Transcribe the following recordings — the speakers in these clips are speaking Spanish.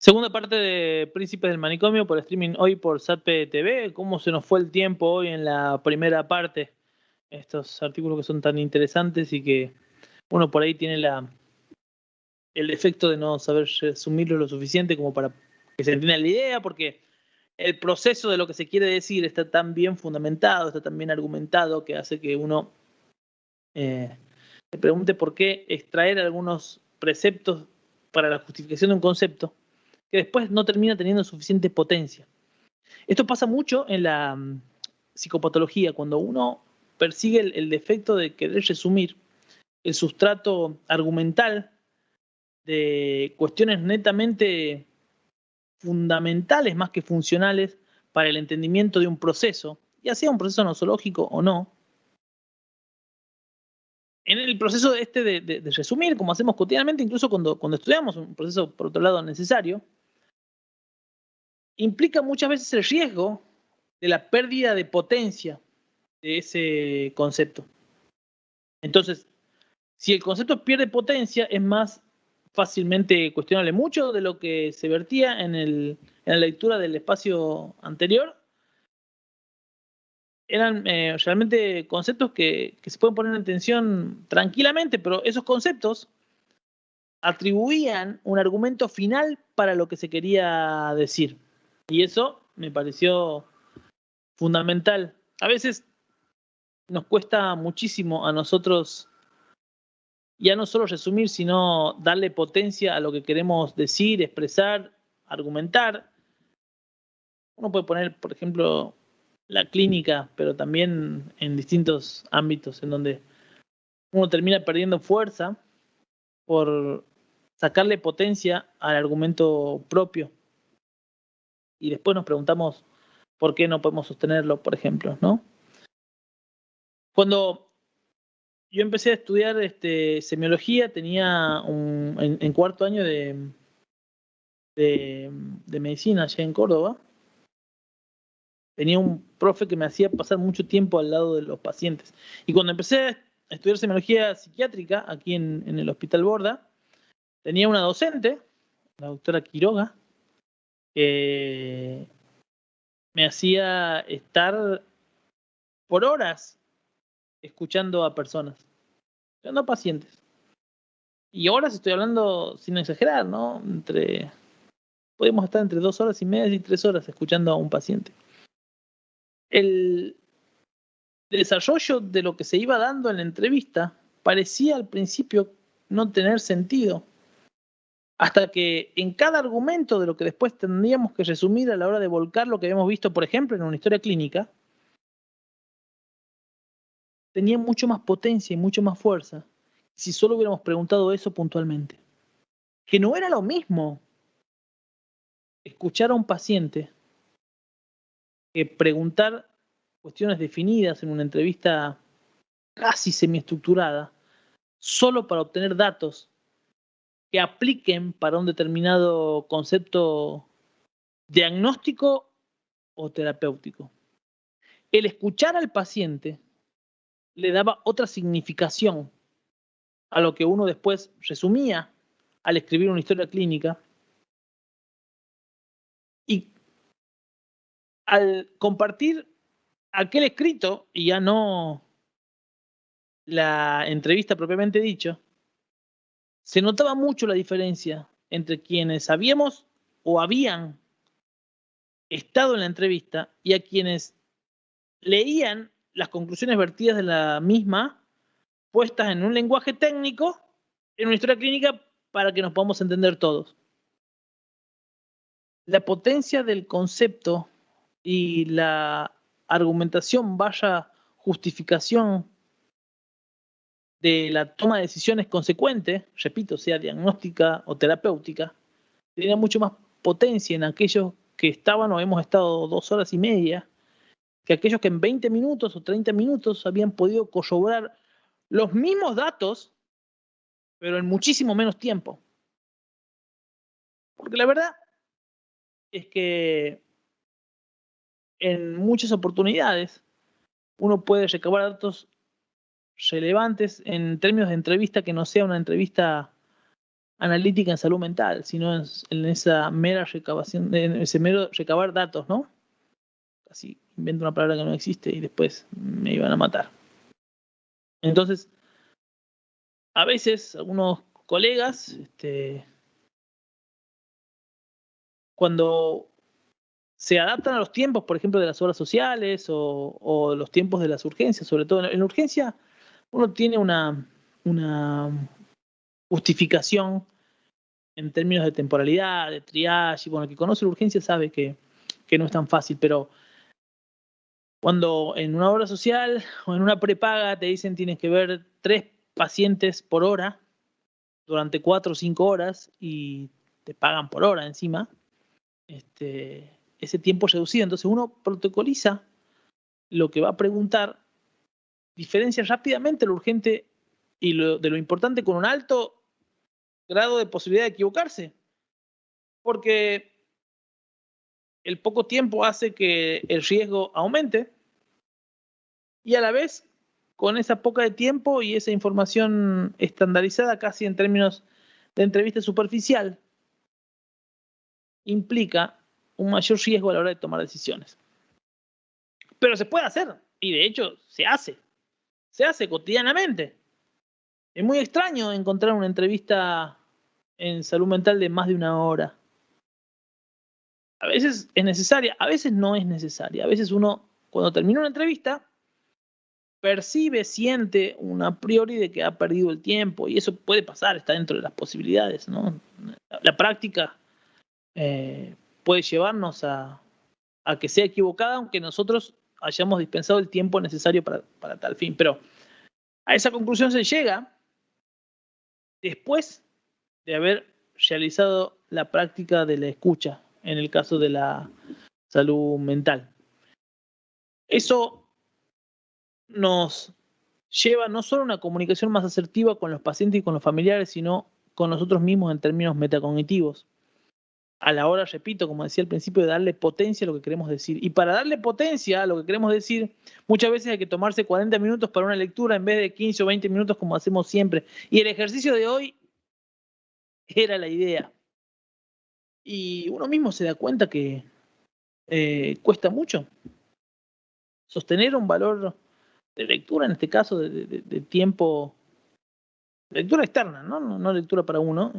Segunda parte de Príncipes del Manicomio por streaming hoy por SATP TV. ¿Cómo se nos fue el tiempo hoy en la primera parte? Estos artículos que son tan interesantes y que uno por ahí tiene el defecto de no saber resumirlo lo suficiente como para que se entienda la idea, porque el proceso de lo que se quiere decir está tan bien fundamentado, está tan bien argumentado, que hace que uno se pregunte por qué extraer algunos preceptos para la justificación de un concepto que después no termina teniendo suficiente potencia. Esto pasa mucho en la psicopatología, cuando uno persigue el defecto de querer resumir el sustrato argumental de cuestiones netamente fundamentales más que funcionales para el entendimiento de un proceso, ya sea un proceso nosológico o no. En el proceso de resumir, como hacemos cotidianamente, incluso cuando estudiamos un proceso, por otro lado, necesario, implica muchas veces el riesgo de la pérdida de potencia de ese concepto. Entonces, si el concepto pierde potencia, es más fácilmente cuestionable. Mucho de lo que se vertía en la lectura del espacio anterior eran realmente conceptos que se pueden poner en tensión tranquilamente, pero esos conceptos atribuían un argumento final para lo que se quería decir. Y eso me pareció fundamental. A veces nos cuesta muchísimo a nosotros ya no solo resumir, sino darle potencia a lo que queremos decir, expresar, argumentar. Uno puede poner, por ejemplo, la clínica, pero también en distintos ámbitos en donde uno termina perdiendo fuerza por sacarle potencia al argumento propio. Y después nos preguntamos por qué no podemos sostenerlo, por ejemplo, ¿no? Cuando yo empecé a estudiar semiología, tenía en cuarto año de medicina allá en Córdoba, tenía un profe que me hacía pasar mucho tiempo al lado de los pacientes. Y cuando empecé a estudiar semiología psiquiátrica aquí en el Hospital Borda, tenía una docente, la doctora Quiroga, que me hacía estar por horas escuchando a personas, escuchando a pacientes. Y horas estoy hablando sin exagerar, ¿no? Podemos estar entre 2 horas y media y 3 horas escuchando a un paciente. El desarrollo de lo que se iba dando en la entrevista parecía al principio no tener sentido, hasta que en cada argumento de lo que después tendríamos que resumir a la hora de volcar lo que habíamos visto, por ejemplo, en una historia clínica, tenía mucho más potencia y mucho más fuerza si solo hubiéramos preguntado eso puntualmente. Que no era lo mismo escuchar a un paciente que preguntar cuestiones definidas en una entrevista casi semiestructurada, solo para obtener datos que apliquen para un determinado concepto diagnóstico o terapéutico. El escuchar al paciente le daba otra significación a lo que uno después resumía al escribir una historia clínica, y al compartir aquel escrito y ya no la entrevista propiamente dicho, se notaba mucho la diferencia entre quienes sabíamos o habían estado en la entrevista y a quienes leían las conclusiones vertidas de la misma puestas en un lenguaje técnico, en una historia clínica, para que nos podamos entender todos. La potencia del concepto y la argumentación vaya justificación de la toma de decisiones consecuente, repito, sea diagnóstica o terapéutica, tenía mucho más potencia en aquellos que estaban o hemos estado 2 horas y media, que aquellos que en 20 minutos o 30 minutos habían podido corroborar los mismos datos, pero en muchísimo menos tiempo. Porque la verdad es que en muchas oportunidades uno puede recabar datos relevantes en términos de entrevista que no sea una entrevista analítica en salud mental, sino en esa mera recabación, en ese mero recabar datos, ¿no? Así invento una palabra que no existe y después me iban a matar. Entonces, a veces algunos colegas, cuando se adaptan a los tiempos, por ejemplo, de las obras sociales o los tiempos de las urgencias, sobre todo en la urgencia, uno tiene una justificación en términos de temporalidad, de triage, y bueno, el que conoce la urgencia sabe que no es tan fácil, pero cuando en una obra social o en una prepaga te dicen tienes que ver 3 pacientes por hora durante 4 o 5 horas y te pagan por hora encima, ese tiempo reducido. Entonces uno protocoliza lo que va a preguntar, diferencia rápidamente lo urgente y de lo importante con un alto grado de posibilidad de equivocarse. Porque el poco tiempo hace que el riesgo aumente y a la vez con esa poca de tiempo y esa información estandarizada casi en términos de entrevista superficial implica un mayor riesgo a la hora de tomar decisiones. Pero se puede hacer y de hecho se hace cotidianamente. Es muy extraño encontrar una entrevista en salud mental de más de 1 hora. A veces es necesaria, a veces no es necesaria. A veces uno, cuando termina una entrevista, percibe, siente a priori de que ha perdido el tiempo y eso puede pasar, está dentro de las posibilidades, ¿no? La práctica puede llevarnos a que sea equivocada, aunque nosotros hayamos dispensado el tiempo necesario para tal fin. Pero a esa conclusión se llega después de haber realizado la práctica de la escucha, en el caso de la salud mental. Eso nos lleva no solo a una comunicación más asertiva con los pacientes y con los familiares, sino con nosotros mismos en términos metacognitivos. A la hora, repito, como decía al principio, de darle potencia a lo que queremos decir. Y para darle potencia a lo que queremos decir, muchas veces hay que tomarse 40 minutos para una lectura en vez de 15 o 20 minutos como hacemos siempre. Y el ejercicio de hoy era la idea. Y uno mismo se da cuenta que cuesta mucho sostener un valor de lectura, en este caso de tiempo, lectura externa, no lectura para uno.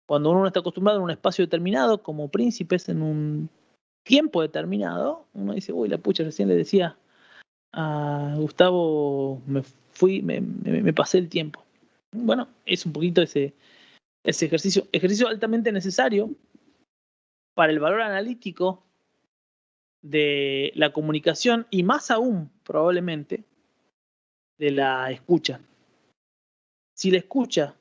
Cuando uno está acostumbrado a un espacio determinado, como príncipes en un tiempo determinado, uno dice, uy, la pucha, recién le decía a Gustavo, me pasé el tiempo. Bueno, es un poquito ese ejercicio altamente necesario para el valor analítico de la comunicación y más aún, probablemente, de la escucha. Si la escucha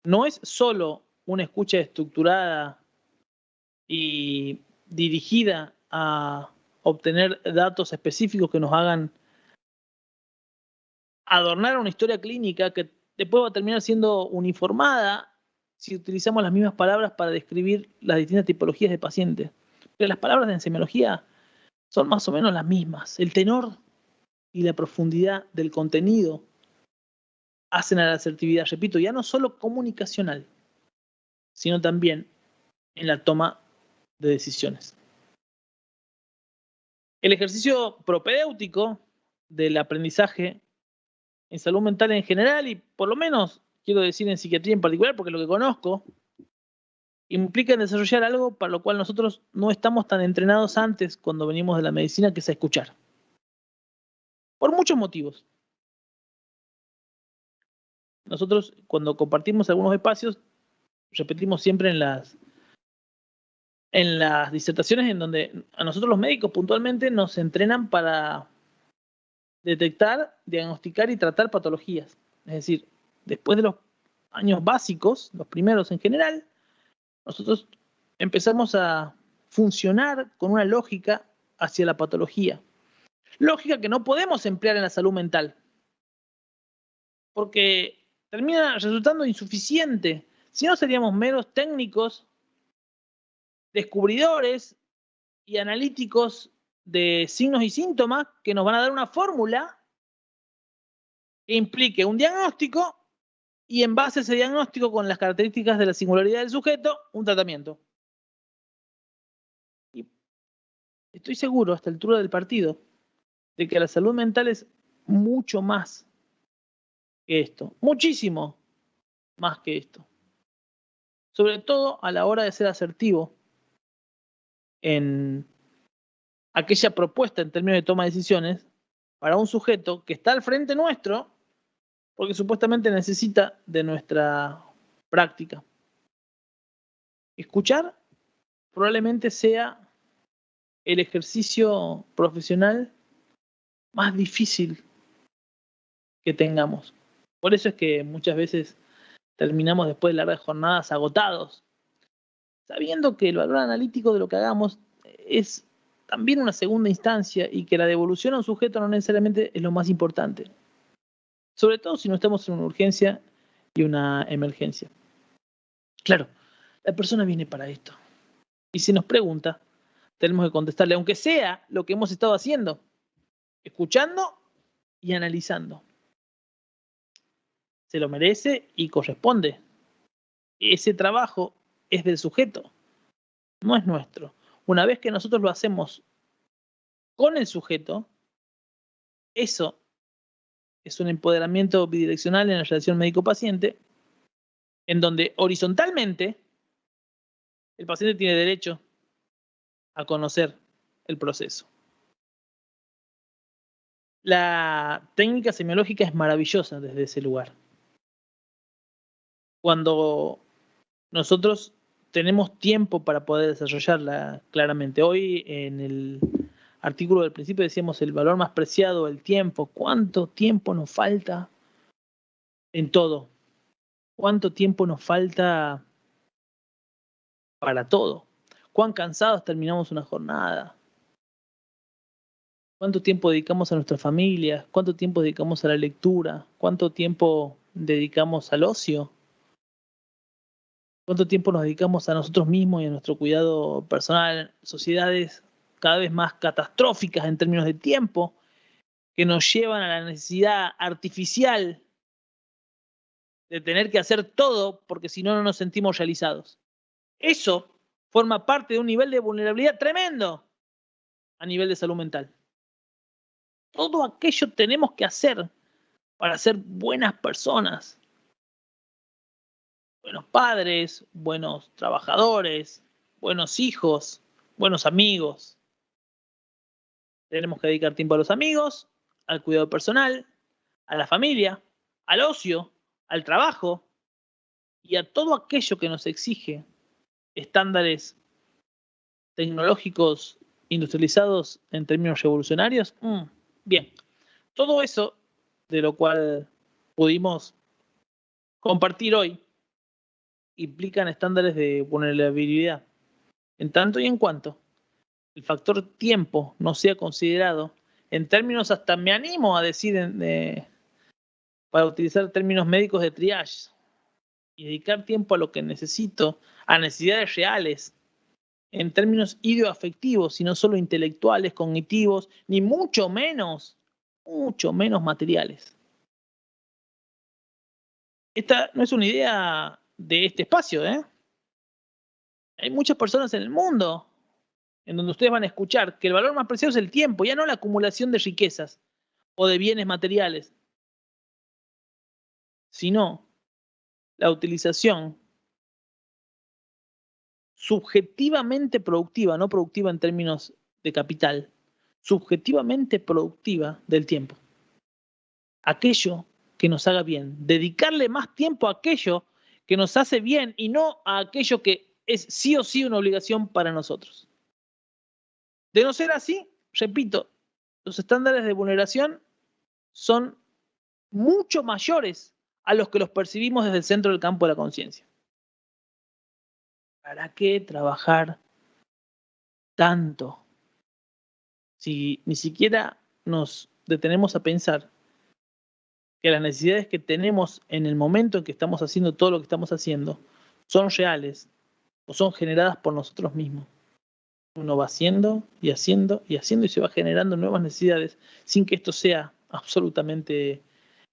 no es solo una escucha estructurada y dirigida a obtener datos específicos que nos hagan adornar una historia clínica que después va a terminar siendo uniformada si utilizamos las mismas palabras para describir las distintas tipologías de pacientes. Pero las palabras de semiología son más o menos las mismas. El tenor y la profundidad del contenido hacen a la asertividad, repito, ya no solo comunicacional, sino también en la toma de decisiones. El ejercicio propedéutico del aprendizaje en salud mental en general y por lo menos quiero decir en psiquiatría en particular, porque lo que conozco implica en desarrollar algo para lo cual nosotros no estamos tan entrenados antes cuando venimos de la medicina, que es a escuchar. Por muchos motivos. Nosotros cuando compartimos algunos espacios, repetimos siempre en las disertaciones en donde a nosotros los médicos puntualmente nos entrenan para detectar, diagnosticar y tratar patologías. Es decir, después de los años básicos, los primeros en general, nosotros empezamos a funcionar con una lógica hacia la patología. Lógica que no podemos emplear en la salud mental, porque termina resultando insuficiente. Si no, seríamos meros técnicos, descubridores y analíticos de signos y síntomas que nos van a dar una fórmula que implique un diagnóstico y en base a ese diagnóstico, con las características de la singularidad del sujeto, un tratamiento. Y estoy seguro, a esta altura del partido, de que la salud mental es mucho más que esto, muchísimo más que esto. Sobre todo a la hora de ser asertivo en aquella propuesta en términos de toma de decisiones para un sujeto que está al frente nuestro porque supuestamente necesita de nuestra práctica. Escuchar probablemente sea el ejercicio profesional más difícil que tengamos. Por eso es que muchas veces terminamos después de largas jornadas agotados, sabiendo que el valor analítico de lo que hagamos es también una segunda instancia y que la devolución a un sujeto no necesariamente es lo más importante. Sobre todo si no estamos en una urgencia y una emergencia. Claro, la persona viene para esto. Y si nos pregunta, tenemos que contestarle, aunque sea lo que hemos estado haciendo, escuchando y analizando. Se lo merece y corresponde. Ese trabajo es del sujeto, no es nuestro. Una vez que nosotros lo hacemos con el sujeto, eso es un empoderamiento bidireccional en la relación médico-paciente, en donde horizontalmente el paciente tiene derecho a conocer el proceso. La técnica semiológica es maravillosa desde ese lugar. Cuando nosotros tenemos tiempo para poder desarrollarla claramente. Hoy en el artículo del principio decíamos el valor más preciado, el tiempo. ¿Cuánto tiempo nos falta en todo? ¿Cuánto tiempo nos falta para todo? ¿Cuán cansados terminamos una jornada? ¿Cuánto tiempo dedicamos a nuestras familias? ¿Cuánto tiempo dedicamos a la lectura? ¿Cuánto tiempo dedicamos al ocio? ¿Cuánto tiempo nos dedicamos a nosotros mismos y a nuestro cuidado personal? Sociedades cada vez más catastróficas en términos de tiempo, que nos llevan a la necesidad artificial de tener que hacer todo porque si no, no nos sentimos realizados. Eso forma parte de un nivel de vulnerabilidad tremendo a nivel de salud mental. Todo aquello tenemos que hacer para ser buenas personas, buenos padres, buenos trabajadores, buenos hijos, buenos amigos. Tenemos que dedicar tiempo a los amigos, al cuidado personal, a la familia, al ocio, al trabajo y a todo aquello que nos exige estándares tecnológicos industrializados en términos revolucionarios. Bien, todo eso de lo cual pudimos compartir hoy implican estándares de vulnerabilidad. En tanto y en cuanto el factor tiempo no sea considerado, en términos hasta me animo a decir, para utilizar términos médicos de triage, y dedicar tiempo a lo que necesito, a necesidades reales, en términos ideoafectivos y no solo intelectuales, cognitivos, ni mucho menos materiales. Esta no es una idea de este espacio, ¿eh? Hay muchas personas en el mundo en donde ustedes van a escuchar que el valor más preciado es el tiempo, ya no la acumulación de riquezas o de bienes materiales, sino la utilización subjetivamente productiva, no productiva en términos de capital, subjetivamente productiva del tiempo. Aquello que nos haga bien, dedicarle más tiempo a aquello que nos hace bien y no a aquello que es sí o sí una obligación para nosotros. De no ser así, repito, los estándares de vulneración son mucho mayores a los que los percibimos desde el centro del campo de la conciencia. ¿Para qué trabajar tanto si ni siquiera nos detenemos a pensar que las necesidades que tenemos en el momento en que estamos haciendo todo lo que estamos haciendo son reales o son generadas por nosotros mismos? Uno va haciendo y haciendo y haciendo y se va generando nuevas necesidades sin que esto sea absolutamente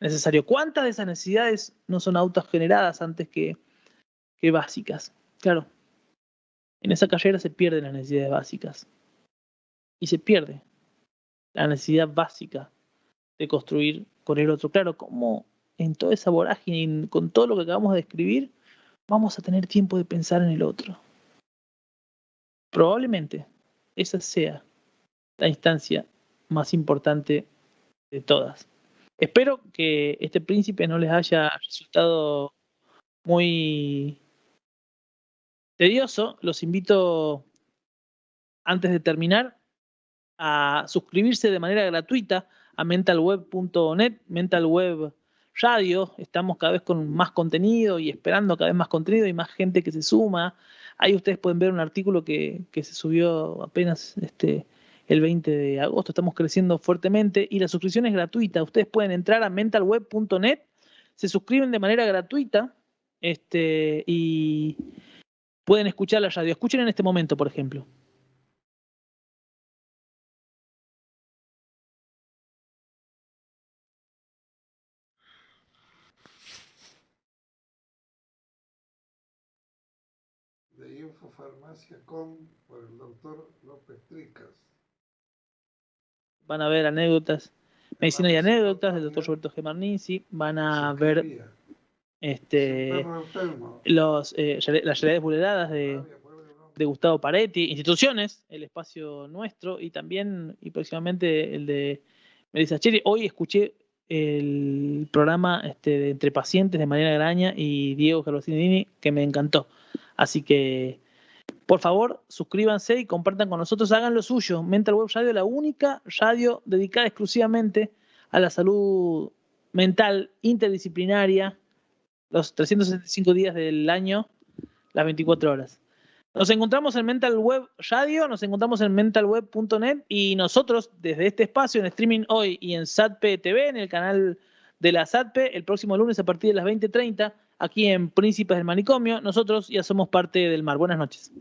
necesario. ¿Cuántas de esas necesidades no son autogeneradas antes que básicas? Claro, en esa carrera se pierden las necesidades básicas. Y se pierde la necesidad básica de construir con el otro. Claro, como en toda esa vorágine, con todo lo que acabamos de describir, vamos a tener tiempo de pensar en el otro. Probablemente esa sea la instancia más importante de todas. Espero que este príncipe no les haya resultado muy tedioso. Los invito, antes de terminar, a suscribirse de manera gratuita a mentalweb.net, Mentalweb Radio. Estamos cada vez con más contenido y esperando cada vez más contenido y más gente que se suma. Ahí ustedes pueden ver un artículo que se subió apenas el 20 de agosto. Estamos creciendo fuertemente y la suscripción es gratuita. Ustedes pueden entrar a mentalweb.net, se suscriben de manera gratuita y pueden escuchar la radio. Escuchen en este momento, por ejemplo. De Infofarmacia.com por el doctor López Tricas. Van a ver anécdotas, medicina y anécdotas del doctor Roberto G. Marnisi. Van a ver las realidades vulneradas de Gustavo Paretti, instituciones, el espacio nuestro y también y próximamente el de Melissa Cheri. Hoy escuché el programa de Entre Pacientes de Mariana Graña y Diego Carlosinini, que me encantó. Así que por favor, suscríbanse y compartan con nosotros, hagan lo suyo. Mental Web Radio, la única radio dedicada exclusivamente a la salud mental interdisciplinaria, los 365 días del año, las 24 horas. Nos encontramos en Mental Web Radio, nos encontramos en mentalweb.net y nosotros desde este espacio en streaming hoy y en SATP TV, en el canal de la SATP, el próximo lunes a partir de las 20:30, aquí en Príncipes del Manicomio, nosotros ya somos parte del mar. Buenas noches.